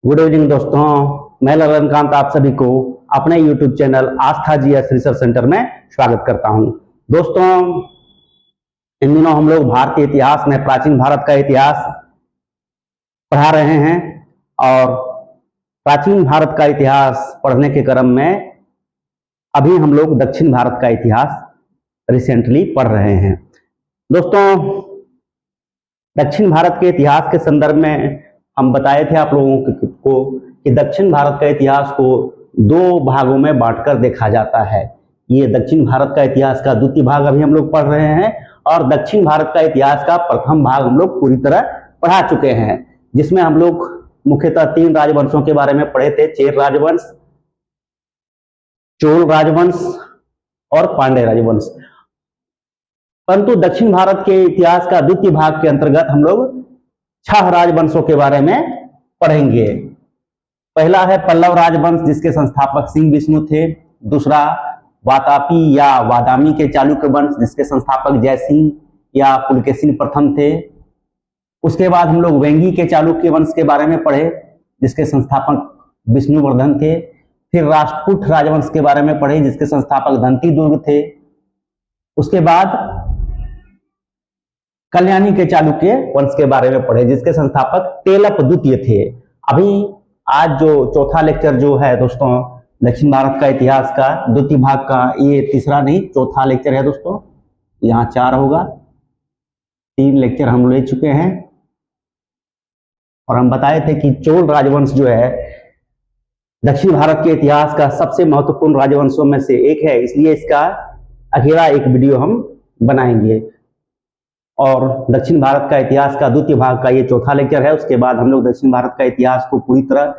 Good evening दोस्तों, मैं ललनकांत आप सभी को अपने YouTube चैनल आस्था जीएस रिसर्च सेंटर में स्वागत करता हूं। दोस्तों, इन दिनों हम लोग भारतीय इतिहास में प्राचीन भारत का इतिहास पढ़ा रहे हैं और प्राचीन भारत का इतिहास पढ़ने के क्रम में अभी हम लोग दक्षिण भारत का इतिहास रिसेंटली पढ़ रहे हैं। दोस्तों, दक्षिण भारत के इतिहास के संदर्भ में हम बताए थे आप लोगों को कि दक्षिण भारत का इतिहास को दो भागों में बांटकर देखा जाता है। ये दक्षिण भारत का इतिहास का द्वितीय भाग अभी हम लोग पढ़ रहे हैं और दक्षिण भारत का इतिहास का प्रथम भाग हम लोग पूरी तरह पढ़ा चुके हैं, जिसमें हम लोग मुख्यतः 3 राजवंशों के बारे में पढ़े थे: चेर राजवंश, चोल राजवंश और पांड्य राजवंश। परंतु दक्षिण भारत के इतिहास का द्वितीय भाग के अंतर्गत हम लोग 6 राजवंशों के बारे में पढ़ेंगे। पहला है पल्लव राजवंश, जिसके संस्थापक सिंह विष्णु थे। दूसरा वातापी या वादामी के चालुक्य वंश, जिसके संस्थापक जयसिंह या पुलकेशिन प्रथम थे। उसके बाद हम लोग वेंगी के चालुक्य वंश के बारे में पढ़े, जिसके संस्थापक विष्णुवर्धन थे। फिर राष्ट्रकूट राजवंश के बारे में पढ़े, जिसके संस्थापक धंती दुर्ग थे। उसके बाद कल्याणी के चालुक्य वंश के बारे में पढ़े, जिसके संस्थापक तेलप द्वितीय थे। अभी आज जो चौथा लेक्चर जो है दोस्तों दक्षिण भारत का इतिहास का द्वितीय भाग का, ये तीसरा नहीं चौथा लेक्चर है दोस्तों। यहाँ 4 होगा, 3 लेक्चर हम ले चुके हैं और हम बताए थे कि चोल राजवंश जो है दक्षिण भारत के इतिहास का सबसे महत्वपूर्ण राजवंशों में से एक है, इसलिए इसका अकेला एक वीडियो हम बनाएंगे। और दक्षिण भारत का इतिहास का द्वितीय भाग का ये चौथा लेक्चर है। उसके बाद हम लोग दक्षिण भारत का इतिहास को पूरी तरह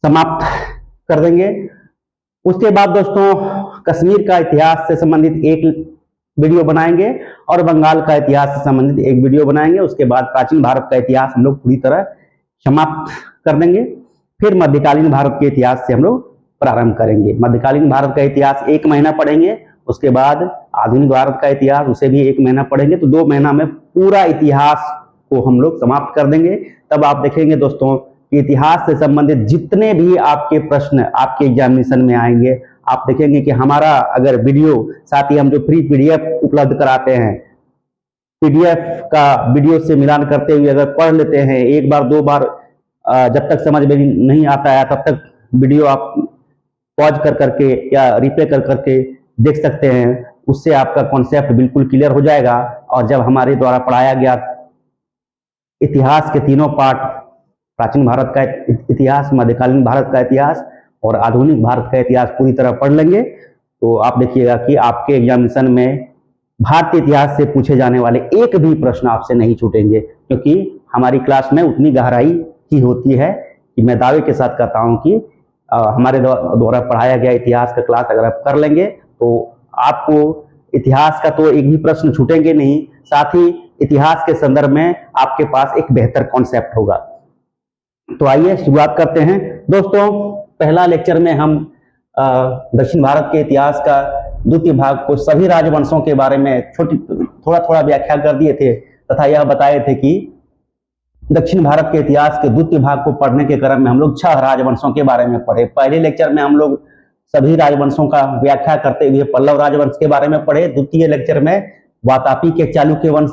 समाप्त कर देंगे। उसके बाद दोस्तों कश्मीर का इतिहास से संबंधित एक वीडियो बनाएंगे और बंगाल का इतिहास से संबंधित एक वीडियो बनाएंगे। उसके बाद प्राचीन भारत का इतिहास हम लोग पूरी तरह समाप्त कर देंगे। फिर मध्यकालीन भारत के इतिहास से हम लोग प्रारंभ करेंगे। मध्यकालीन भारत का इतिहास 1 महीना पढ़ेंगे। उसके बाद आधुनिक भारत का इतिहास, उसे भी 1 महीना पढ़ेंगे। तो 2 महीना में पूरा इतिहास को हम लोग समाप्त कर देंगे। तब आप देखेंगे दोस्तों कि इतिहास से संबंधित जितने भी आपके प्रश्न आपके एग्जामिनेशन में आएंगे, आप देखेंगे कि हमारा अगर वीडियो, साथ ही हम जो फ्री पीडीएफ उपलब्ध कराते हैं, पीडीएफ का वीडियो से मिलान करते हुए अगर पढ़ लेते हैं 1 बार 2 बार, जब तक समझ में नहीं आता है तब तक वीडियो आप पॉज कर करके या रिप्ले कर करके देख सकते हैं। उससे आपका कॉन्सेप्ट बिल्कुल क्लियर हो जाएगा। और जब हमारे द्वारा पढ़ाया गया इतिहास के तीनों पार्ट, प्राचीन भारत का इतिहास, मध्यकालीन भारत का इतिहास और आधुनिक भारत का इतिहास पूरी तरह पढ़ लेंगे, तो आप देखिएगा कि आपके एग्जामिनेशन में भारतीय इतिहास से पूछे जाने वाले एक भी प्रश्न आपसे नहीं छूटेंगे, क्योंकि हमारी क्लास में उतनी गहराई की होती है कि मैं दावे के साथ कहता हूं कि हमारे द्वारा पढ़ाया गया इतिहास का क्लास अगर आप कर लेंगे तो आपको इतिहास का तो एक भी प्रश्न छूटेंगे नहीं, साथ ही इतिहास के संदर्भ में आपके पास एक बेहतर कॉन्सेप्ट होगा। तो आइए शुरुआत करते हैं दोस्तों। पहला लेक्चर में हम दक्षिण भारत के इतिहास का द्वितीय भाग को सभी राजवंशों के बारे में थोड़ा व्याख्या कर दिए थे तथा यह बताए थे कि दक्षिण भारत के इतिहास के द्वितीय भाग को पढ़ने के क्रम में हम लोग 6 राजवंशों के बारे में पढ़े। पहले लेक्चर में हम लोग सभी राजवंशों का व्याख्या करते हुए पल्लव राजवंश के बारे में पढ़े। द्वितीय लेक्चर में वातापी के चालुक्य वंश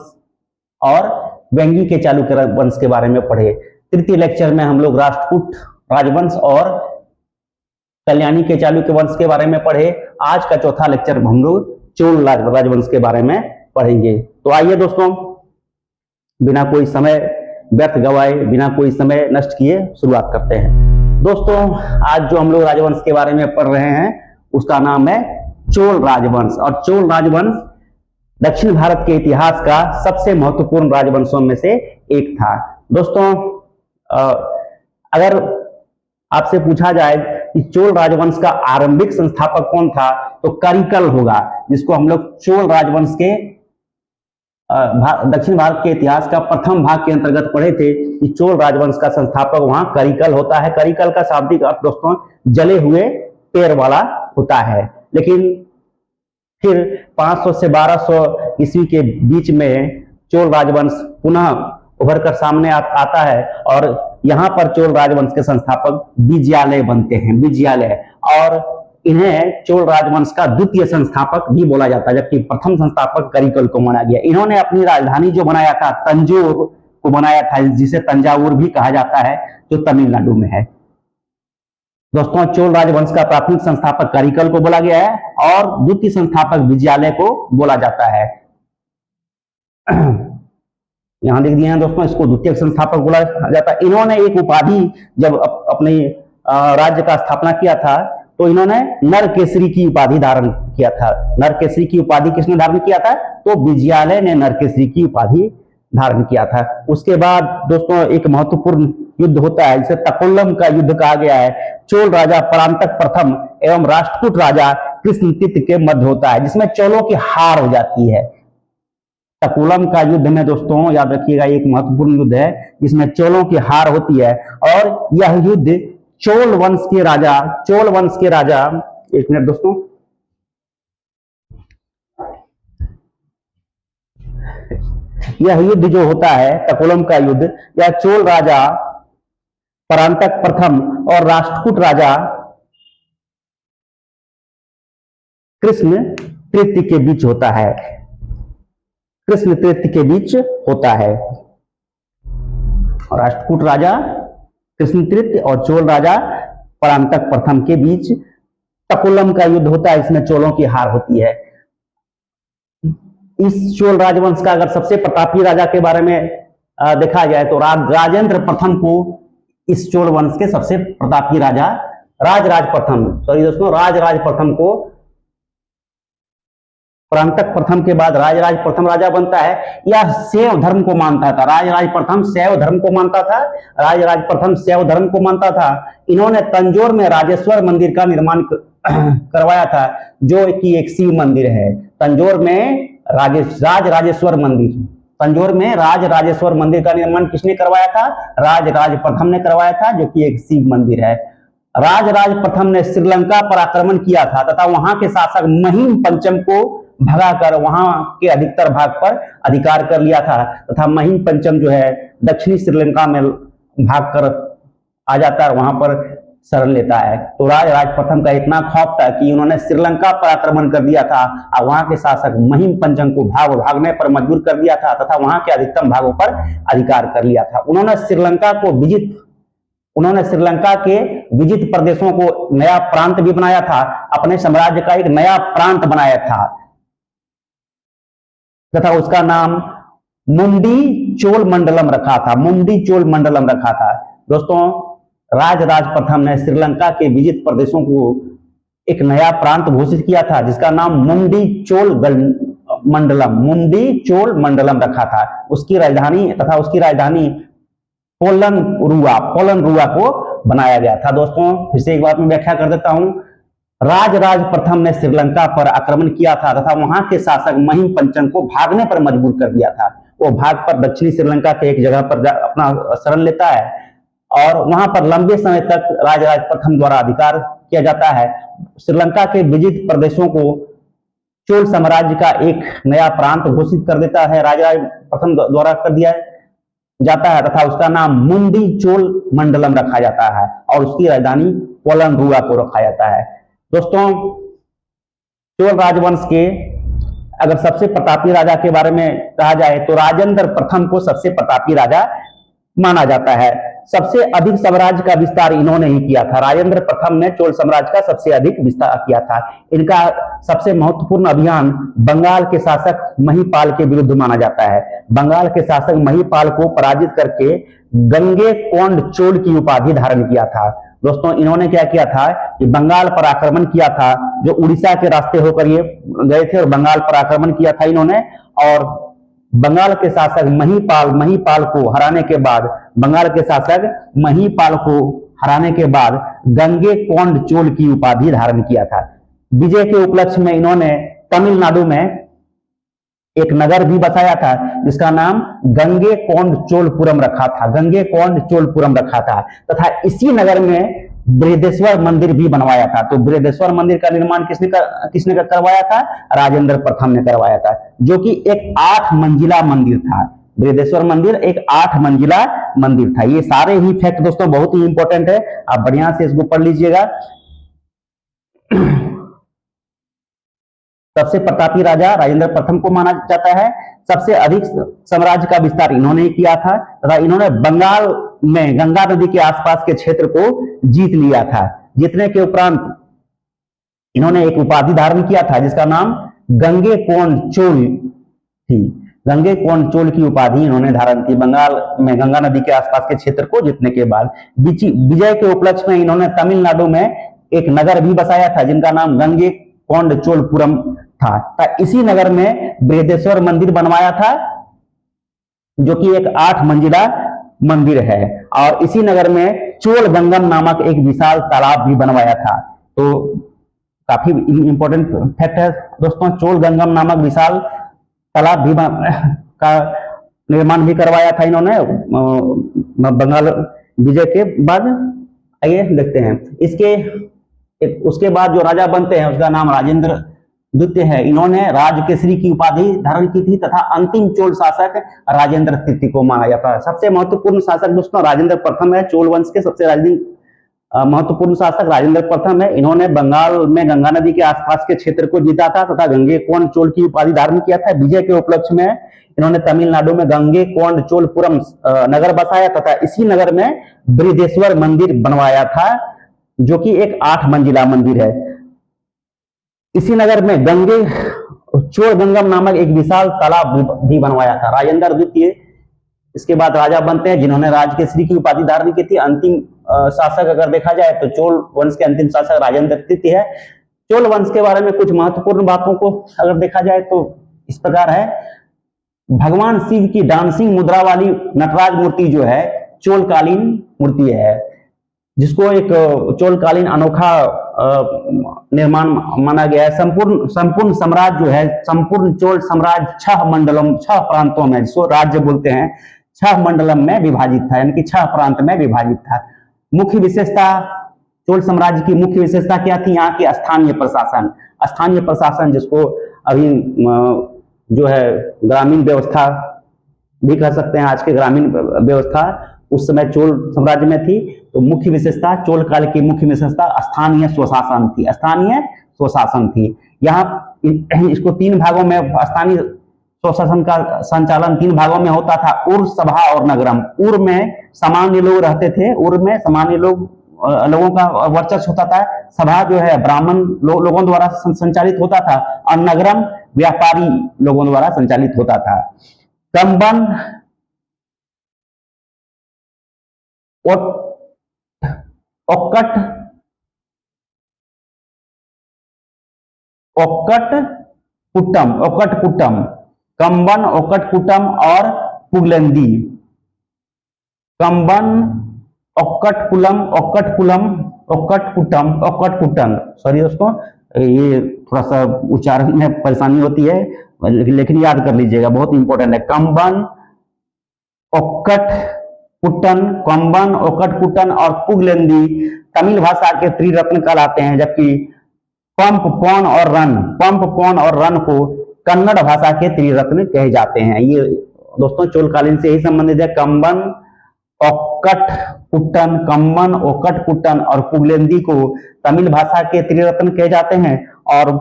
और वेंगी के चालुक्य वंश के बारे में पढ़े। तृतीय लेक्चर में हम लोग राष्ट्रकूट राजवंश और कल्याणी के चालुक्य वंश के बारे में पढ़े। आज का चौथा लेक्चर में हम लोग चोल राजवंश के बारे में पढ़ेंगे। तो आइए दोस्तों, बिना कोई समय व्यर्थ गवाए, बिना कोई समय नष्ट किए शुरुआत करते हैं। दोस्तों, आज जो हम लोग राजवंश के बारे में पढ़ रहे हैं उसका नाम है चोल राजवंश। और चोल राजवंश दक्षिण भारत के इतिहास का सबसे महत्वपूर्ण राजवंशों में से एक था। दोस्तों, अगर आपसे पूछा जाए कि चोल राजवंश का आरंभिक संस्थापक कौन था, तो करिकल होगा, जिसको हम लोग चोल राजवंश के दक्षिण भारत के इतिहास का प्रथम भाग के अंतर्गत पढ़े थे कि चोल राजवंश का संस्थापक वहां करिकल होता है। करिकल का शाब्दिक अर्थ दोस्तों जले हुए पैर वाला होता है। लेकिन फिर 500 से 1200 ईस्वी के बीच में चोल राजवंश पुनः उभर कर सामने आता है। और यहाँ पर चोल राजवंश के संस्थापक विजयालय बनते हैं, विजयालय। और इन्हें चोल राजवंश का द्वितीय संस्थापक भी बोला जाता है, जबकि प्रथम संस्थापक करिकल को माना गया। इन्होंने अपनी राजधानी जो बनाया था तंजौर को बनाया था, जिसे तंजावुर भी कहा जाता है, जो तमिलनाडु में है। दोस्तों, चोल राजवंश का प्राथमिक संस्थापक करिकल को बोला गया है और द्वितीय संस्थापक विजयालय को बोला जाता है। यहां लिख दिए हैं दोस्तों, इसको द्वितीय संस्थापक बोला जाता है। इन्होंने एक उपाधि जब अपने राज्य का स्थापना किया था तो इन्होंने नरकेसरी की उपाधि धारण किया था। नरकेसरी की उपाधि किसने धारण किया था? तो विजयालय ने नरकेसरी की उपाधि धारण किया था। उसके बाद दोस्तों एक महत्वपूर्ण युद्ध होता है जिसे तकोलम का युद्ध कहा गया है। चोल राजा परांतक प्रथम एवं राष्ट्रकूट राजा कृष्णतीर्थ के मध्य होता है, जिसमें चोलों की हार हो जाती है। तकोलम का युद्ध में दोस्तों याद रखिएगा, एक महत्वपूर्ण युद्ध है जिसमें चोलों की हार होती है। और यह युद्ध चोल वंश के राजा, एक मिनट दोस्तों, यह युद्ध जो होता है तकोलम का युद्ध, यह चोल राजा परांतक प्रथम और राष्ट्रकूट राजा कृष्ण तृतीय के बीच होता है। कृष्ण तृतीय के बीच होता है। राष्ट्रकूट राजा कृष्ण तृतीय और चोल राजा परांतक प्रथम के बीच तकोलम का युद्ध होता है, इसमें चोलों की हार होती है। इस चोल राजवंश का अगर सबसे प्रतापी राजा के बारे में देखा जाए तो राजेंद्र प्रथम को इस चोल वंश के सबसे प्रतापी राजा राजराज प्रथम को परांतक प्रथम के बाद राजराज प्रथम राजा बनता है। यह शैव धर्म को मानता था। राजराज प्रथम शैव धर्म को मानता था। इन्होंने तंजौर में राजेश्वर मंदिर का निर्माण करवाया था, जो कि एक शिव मंदिर है। तंजौर में राजराजेश्वर मंदिर का निर्माण किसने करवाया था? राजराज प्रथम ने करवाया था, जो कि एक शिव मंदिर है। राजराज प्रथम ने श्रीलंका पर आक्रमण किया था तथा वहां के शासक महिम पंचम को भगाकर वहां के अधिकतर भाग पर अधिकार कर लिया था तथा महिम पंचम जो है दक्षिणी श्रीलंका में भागकर आ जाता है, वहां पर शरण लेता है। तो राजराज प्रथम का इतना खौफ था कि उन्होंने श्रीलंका पर आक्रमण कर दिया था और वहां के शासक महिम पंचम को भागने पर मजबूर कर दिया था तथा वहां के अधिकतम भागों पर अधिकार कर लिया था। उन्होंने श्रीलंका के विजित प्रदेशों को नया प्रांत भी बनाया था, अपने साम्राज्य का एक नया प्रांत बनाया था तथा उसका नाम मुंडी चोल मंडलम रखा था। दोस्तों, राजराज प्रथम ने श्रीलंका के विजित प्रदेशों को एक नया प्रांत घोषित किया था जिसका नाम मुंडी चोल मंडलम रखा था। उसकी राजधानी पोलन रुआ को बनाया गया था। दोस्तों, फिर से एक बार मैं व्याख्या कर देता हूं। राजराज प्रथम ने श्रीलंका पर आक्रमण किया था तथा वहां के शासक महिम पंचम को भागने पर मजबूर कर दिया था। वो भाग पर दक्षिणी श्रीलंका के एक जगह पर अपना शरण लेता है और वहां पर लंबे समय तक राजराज प्रथम द्वारा अधिकार किया जाता है। श्रीलंका के विजित प्रदेशों को चोल साम्राज्य का एक नया प्रांत घोषित कर देता है, राजराज प्रथम द्वारा कर दिया जाता है तथा उसका नाम मुंडी चोल मंडलम रखा जाता है और उसकी राजधानी पोलन रुआ को रखा जाता है। दोस्तों, चोल राजवंश के अगर सबसे प्रतापी राजा के बारे में कहा जाए तो राजेंद्र प्रथम को सबसे प्रतापी राजा माना जाता है। सबसे अधिक साम्राज्य का विस्तार इन्होंने ही किया था। राजेंद्र प्रथम ने चोल साम्राज्य का सबसे अधिक विस्तार किया था। इनका सबसे महत्वपूर्ण अभियान बंगाल के शासक महिपाल के विरुद्ध माना जाता है। बंगाल के शासक महिपाल को पराजित करके गंगे कोंड चोल की उपाधि धारण किया था। दोस्तों, इन्होंने क्या किया था कि बंगाल पर आक्रमण किया था, जो उड़ीसा के रास्ते होकर ये गए थे और बंगाल पर आक्रमण किया था इन्होंने। और बंगाल के शासक महिपाल को हराने के बाद गंगे कोंड चोल की उपाधि धारण किया था। विजय के उपलक्ष्य में इन्होंने तमिलनाडु में एक नगर भी बसाया था जिसका नाम गंगे कोंड चोलपुरम रखा था तथा इसी नगर में बृहदेश्वर मंदिर भी बनवाया था। तो बृहदेश्वर मंदिर का निर्माण किसने करवाया था? राजेंद्र प्रथम ने करवाया था, जो कि एक 8 मंजिला मंदिर था। बृहदेश्वर मंदिर एक 8 मंजिला मंदिर था। ये सारे ही फैक्ट दोस्तों बहुत ही इंपॉर्टेंट है, आप बढ़िया से इसको पढ़ लीजिएगा। सबसे प्रतापी राजा राजेंद्र प्रथम को माना जाता है। सबसे अधिक साम्राज्य का विस्तार इन्होंने किया था तथा इन्होंने बंगाल में गंगा नदी के आसपास के क्षेत्र को जीत लिया था। जीतने के उपरांत इन्होंने एक उपाधि धारण किया था जिसका नाम गंगे कोण चोल थी। गंगे कोण चोल की उपाधि इन्होंने धारण की बंगाल में गंगा नदी के आसपास के क्षेत्र को जीतने के बाद। विजय के उपलक्ष्य में इन्होंने तमिलनाडु में एक नगर भी बसाया था जिनका नाम गंगे कोण चोलपुरम था। इसी नगर में बृहदेश्वर मंदिर बनवाया था जो कि एक 8 मंजिला मंदिर है, और इसी नगर में चोल गंगम नामक एक विशाल तालाब भी बनवाया था। तो काफी इंपॉर्टेंट फैक्ट है दोस्तों, चोल गंगम नामक विशाल तालाब भी का निर्माण भी करवाया था इन्होंने बंगाल विजय के बाद। आइए देखते हैं उसके बाद जो राजा बनते हैं उसका नाम राजेंद्र द्वितीय है। इन्होंने राजकेसरी की उपाधि धारण की थी तथा अंतिम चोल शासक राजेंद्र तृतीय को माना जाता है। सबसे महत्वपूर्ण शासक दोस्तों राजेंद्र प्रथम है। चोल वंश के सबसे महत्वपूर्ण शासक राजेंद्र प्रथम है। इन्होंने बंगाल में गंगा नदी के आसपास के क्षेत्र को जीता था तथा गंगे कोण चोल की उपाधि धारण किया था। विजय के उपलक्ष्य में इन्होंने तमिलनाडु में गंगे कोण चोलपुरम नगर बसाया तथा इसी नगर में बृहदेश्वर मंदिर बनवाया था जो कि एक 8 मंजिला मंदिर है। इसी नगर में गंगे चोल गंगम नामक एक विशाल तालाब भी बनवाया था। राजेंद्र द्वितीय इसके बाद राजा बनते हैं जिन्होंने राजकेसरी की उपाधि धारण की थी। अंतिम शासक अगर देखा जाए तो चोल वंश के अंतिम शासक राजेंद्र तृतीय है। चोल वंश के बारे में कुछ महत्वपूर्ण बातों को अगर देखा जाए तो इस प्रकार है। भगवान शिव की डांसिंग मुद्रा वाली नटराज मूर्ति जो है चोलकालीन मूर्ति है, जिसको एक चोलकालीन अनोखा निर्माण माना गया है। संपूर्ण साम्राज्य जो है, संपूर्ण चोल साम्राज्य 6 मंडलम 6 प्रांतों में, जिसको राज्य बोलते हैं, 6 मंडलम में विभाजित था, यानी कि 6 प्रांत में विभाजित था। मुख्य विशेषता चोल साम्राज्य की मुख्य विशेषता क्या थी? यहाँ की स्थानीय प्रशासन। स्थानीय प्रशासन जिसको अभी जो है ग्रामीण व्यवस्था भी कह सकते हैं, आज के ग्रामीण व्यवस्था उस समय चोल साम्राज्य में थी। तो मुख्य विशेषता चोल काल की मुख्य विशेषता स्थानीय स्वशासन थी। स्थानीय स्वशासन थी। यहाँ इसको 3 भागों में स्थानीय स्वशासन का संचालन 3 भागों में होता था, उर, सभा और नगरम। उर में सामान्य लोग रहते थे, उर में सामान्य लोगों का वर्चस्व होता था। सभा जो है ब्राह्मण लोगों द्वारा संचालित होता था, और नगरम व्यापारी लोगों द्वारा संचालित होता था। कंबन ओक्कट कुट्टम, कंबन, ओक्कट कुट्टम और पुगलेंदी। कंबन, ओक्कट कुट्टम, सॉरी दोस्तों, ये थोड़ा सा उच्चारण में परेशानी होती है, लेकिन याद कर लीजिएगा, बहुत इंपॉर्टेंट है। कंबन, ओक्कट कुट्टन और पुगलेंदी तमिल भाषा के त्रिरत्न कहलाते हैं, जबकि पंप, पौन और रन को कन्नड़ भाषा के त्रिरत्न कहे जाते हैं। ये दोस्तों चोलकालीन से ही संबंधित है। कंबन, ओक्कट कुट्टन और पुगलेंदी को तमिल भाषा के त्रिरत्न कहे जाते हैं, और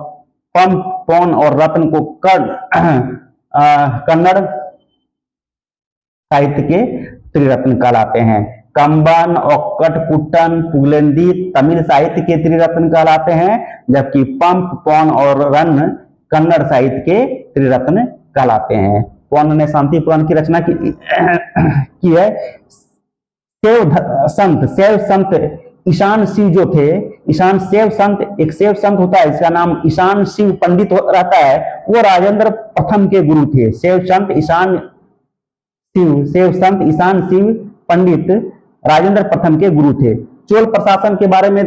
पंप, पौन और रत्न को कन्नड़ साहित्य के त्रिरत्न कहलाते हैं। कंबन, ओक्कट कुट्टन, पुगलेंदी तमिल साहित्य के त्रिरत्न कहलाते हैं, जबकि पंप, पौन और रन कन्नड़ साहित्य के त्रिरत्न कहलाते हैं। पौन ने शांति पुराण की रचना की है। शैव संत ईशान शिव जो थे, ईशान शैव संत, एक शैव संत होता है, इसका नाम ईशान शिव पंडित रहता है, वो राजेंद्र प्रथम के गुरु थे। शैव संत ईशान शिव पंडित राजेंद्र प्रथम के गुरु थे। चोल प्रशासन के बारे में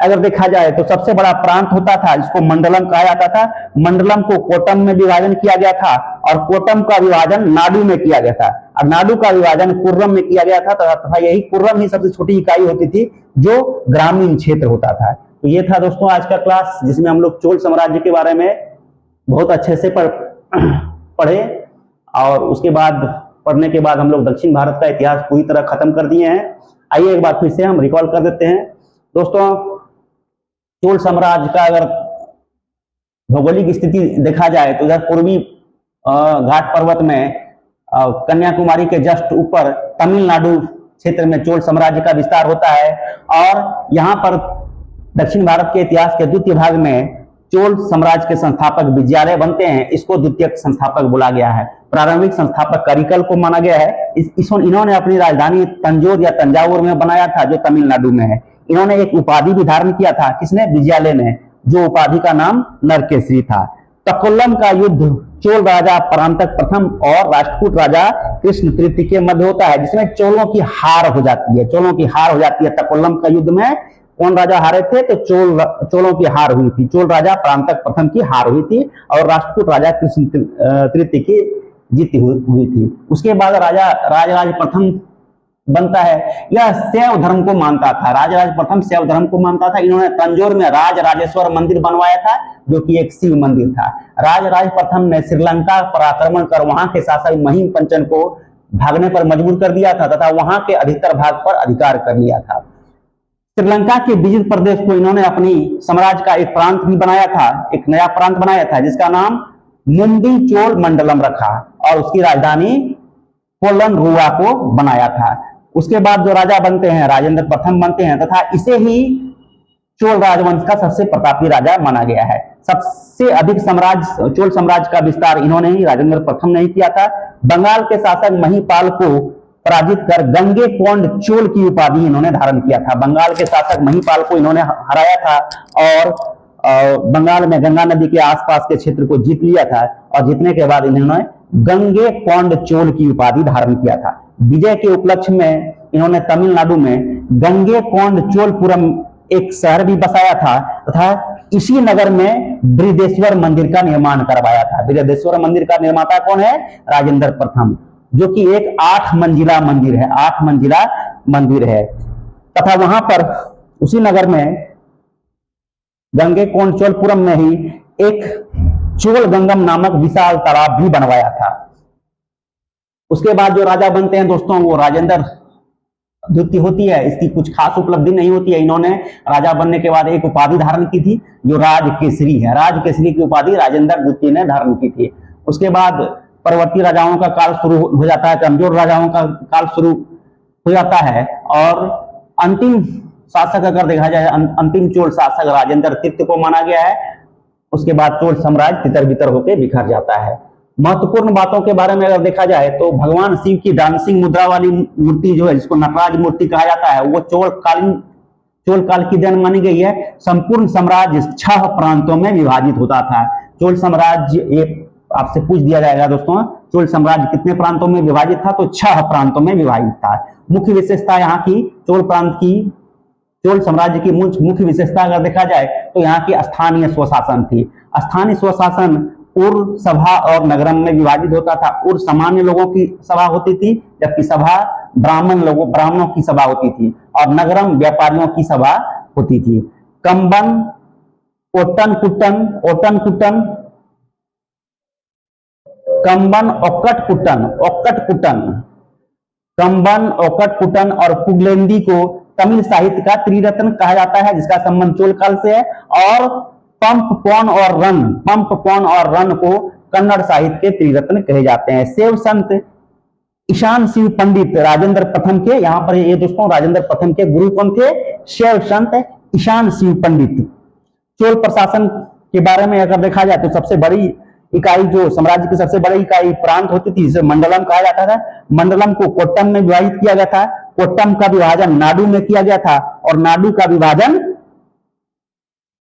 अगर देखा जाए तो सबसे बड़ा प्रांत होता था जिसको मंडलम कहा जाता था। मंडलम को कोटम में विभाजन किया गया था, और कोटम का विभाजन नाडु में किया गया था, और नाडु का विभाजन कुर्रम में किया गया था तथा यही कुर्रम ही सबसे छोटी इकाई होती थी जो ग्रामीण क्षेत्र होता था। तो ये था दोस्तों आज का क्लास, जिसमें हम लोग चोल साम्राज्य के बारे में बहुत अच्छे से पढ़े। और उसके बाद पढ़ने के बाद हम लोग दक्षिण भारत का इतिहास पूरी तरह खत्म कर दिए हैं। आइए एक बार फिर से हम रिकॉल कर देते हैं। दोस्तों, चोल साम्राज्य का अगर भौगोलिक स्थिति देखा जाए तो इधर पूर्वी घाट पर्वत में कन्याकुमारी के जस्ट ऊपर तमिलनाडु क्षेत्र में चोल साम्राज्य का विस्तार होता है, और यहाँ पर दक्षिण भारत के इतिहास के द्वितीय भाग में चोल साम्राज्य के संस्थापक विजयालय बनते हैं। इसको द्वितीय संस्थापक बोला गया है। प्रारंभिक संस्थापक करिकल को माना गया है। इन्होंने अपनी राजधानी तंजौर या तंजावुर में बनाया था, जो तमिलनाडु में है। इन्होंने एक उपाधि भी धारण किया था, किसने? विजयालय ने, जो उपाधि का नाम नरकेसरी था। तकोल्लम का युद्ध चोल राजा परांतक प्रथम और राष्ट्रकूट राजा कृष्ण तृतीय के मध्य होता है, जिसमें चोलों की हार हो जाती है। चोलों की हार हो जाती है। तकोल्लम का युद्ध में कौन राजा हारे थे? तो चोलों की हार हुई थी। चोल राजा परांतक प्रथम की हार हुई थी और राष्ट्रकूट राजा कृष्ण तृतीय की जीत हुई थी। उसके बाद राजराज प्रथम बनता है। यह शैव धर्म को मानता था। राजराज प्रथम शैव धर्म को मानता था। इन्होंने तंजौर में राजराजेश्वर मंदिर बनवाया था, जो कि एक शिव मंदिर था। राजराज प्रथम ने श्रीलंका पर आक्रमण कर वहां के शासक महिम पंचन को भागने पर मजबूर कर दिया था तथा वहां के अधिकतर भाग पर अधिकार कर लिया था। श्रीलंका के विजित प्रदेश को इन्होंने अपनी साम्राज्य का एक प्रांत भी बनाया था, एक नया प्रांत बनाया था, जिसका नाम मुंडी चोल मंडलम रखा, और उसकी राजधानी कोलन रुआ को बनाया था। उसके बाद जो राजा बनते हैं राजेंद्र प्रथम बनते हैं, तथा इसे ही चोल राजवंश का सबसे प्रतापी राजा माना गया है। सबसे अधिक साम्राज्य चोल साम्राज्य का विस्तार इन्होंने ही, राजेंद्र प्रथम ने ही किया था। बंगाल के शासक महिपाल को पराजित कर गंगे कोंड चोल की उपाधि इन्होंने धारण किया था। बंगाल के शासक महिपाल को इन्होंने हराया था और बंगाल में गंगा नदी के आसपास के क्षेत्र को जीत लिया था, और जीतने के बाद इन्होंने गंगे कोंड चोल की उपाधि धारण किया था। विजय के उपलक्ष्य में इन्होंने तमिलनाडु में गंगे कोंड चोलपुरम एक शहर भी बसाया था, तथा इसी नगर में बृहदेश्वर मंदिर का निर्माण करवाया था। बृहदेश्वर मंदिर का निर्माता कौन है? राजेंद्र प्रथम, जो कि एक 8 मंजिला मंदिर है। 8 मंजिला मंदिर है, तथा वहां पर उसी नगर में गंगे कोंड चोलपुरम में ही एक चोल गंगम नामक विशाल तालाब भी बनवाया था। उसके बाद जो राजा बनते हैं दोस्तों, वो राजेंद्र द्वितीय होती है। इसकी कुछ खास उपलब्धि नहीं होती है। इन्होंने राजा बनने के बाद एक उपाधि धारण की थी, जो राजकेसरी है। राजकेसरी की उपाधि राजेंद्र द्वितीय ने धारण की थी। उसके बाद परवर्ती राजाओं का काल शुरू हो जाता है, कमजोर राजाओं का काल शुरू हो जाता है, और अंतिम शासक अगर देखा जाए, अंतिम चोल शासक राजेंद्र तृतीय को माना गया है। उसके बाद चोल साम्राज्य तितर बितर होकर बिखर जाता है। महत्वपूर्ण बातों के बारे में अगर देखा जाए तो भगवान शिव की डांसिंग मुद्रा वाली मूर्ति जो है, जिसको नटराज मूर्ति कहा जाता है, वो चोल काल की देन मानी गई है। संपूर्ण साम्राज्य 6 प्रांतों में विभाजित होता था। चोल साम्राज्य, ये आपसे पूछ दिया जाएगा दोस्तों, चोल साम्राज्य कितने प्रांतों में विभाजित था? तो 6 प्रांतों में विभाजित था। मुख्य विशेषता यहाँ की चोल साम्राज्य की मुख्य विशेषता अगर देखा जाए तो यहाँ की स्थानीय स्वशासन थी। स्थानीय स्वशासन उर सभा और नगरम में विभाजित होता था। उर सामान्य लोगों की सभा होती थी, जबकि सभा ब्राह्मणों की सभा होती थी, और नगरम व्यापारियों की सभा होती थी। कंबन, ओटन कुटन, कंबन, कंबन, ओकट कुटन और पुगलेंदी को तमिल साहित्य का त्रिरत्न कहा जाता है, जिसका संबंध चोल काल से है। और पंप पौन और रन को कन्नड़ साहित्य के त्रिरत्न कहे जाते हैं। शैव संत ईशान शिव पंडित राजेंद्र प्रथम के, यहाँ पर ये दोस्तों राजेंद्र प्रथम के गुरु कौन थे? शैव संत ईशान शिव पंडित। चोल प्रशासन के बारे में अगर देखा जाए तो सबसे बड़ी इकाई, जो साम्राज्य की सबसे बड़ी इकाई प्रांत होती थी, जिसे मंडलम कहा जाता था। मंडलम को कोट्टम में विभाजित किया गया था। कोट्टम का विभाजन नाडु में किया गया था, और नाडु का विभाजन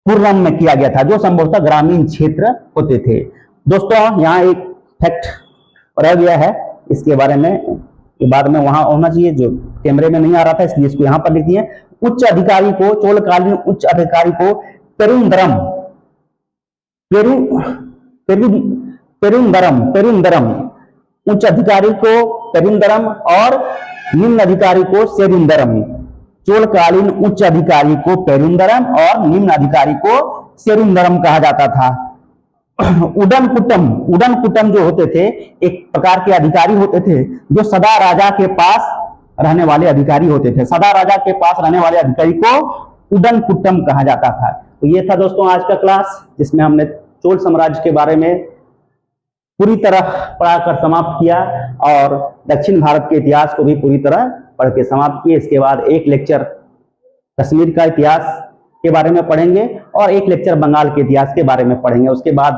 पुरम में किया गया था, जो संभवतः ग्रामीण क्षेत्र होते थे। दोस्तों, यहाँ एक फैक्ट रह गया है, इसके बारे में बाद में वहां होना चाहिए, जो कैमरे में नहीं आ रहा था, इसलिए इसको यहाँ पर लिख दिए। उच्च अधिकारी को, चोलकालीन उच्च अधिकारी को पेरुंदरम उच्च अधिकारी को पेरुंदरम और निम्न अधिकारी को सेरुंदरम। चोलकालीन उच्च अधिकारी को पेरुंदरम और निम्न अधिकारी को सेरुंदरम कहा जाता था। उडन कुटम जो होते थे एक प्रकार के अधिकारी होते थे जो सदा राजा के पास रहने वाले अधिकारी होते थे। सदा राजा के पास रहने वाले अधिकारी को उडन कुटम कहा जाता था। तो ये था दोस्तों आज का क्लास, जिसमें हमने चोल साम्राज्य के बारे में पूरी तरह पढ़ाकर समाप्त किया और दक्षिण भारत के इतिहास को भी पूरी तरह पढ़ के समाप्त किए। इसके बाद एक लेक्चर कश्मीर का इतिहास के बारे में पढ़ेंगे और एक लेक्चर बंगाल के इतिहास के बारे में पढ़ेंगे। उसके बाद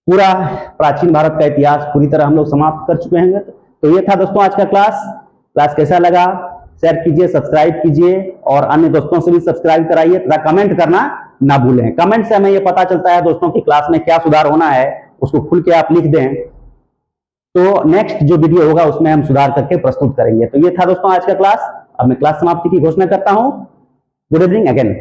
पूरा प्राचीन भारत का इतिहास पूरी तरह हम लोग समाप्त कर चुके हैं। तो ये था दोस्तों आज का क्लास कैसा लगा शेयर कीजिए, सब्सक्राइब कीजिए और अन्य दोस्तों से भी सब्सक्राइब कराइए तथा कमेंट करना ना भूलें। कमेंट से हमें ये पता चलता है दोस्तों की क्लास में क्या सुधार होना है, उसको खुल के आप लिख दें तो नेक्स्ट जो वीडियो होगा उसमें हम सुधार करके प्रस्तुत करेंगे। तो ये था दोस्तों आज का क्लास। अब मैं क्लास समाप्ति की घोषणा करता हूं। Good evening again.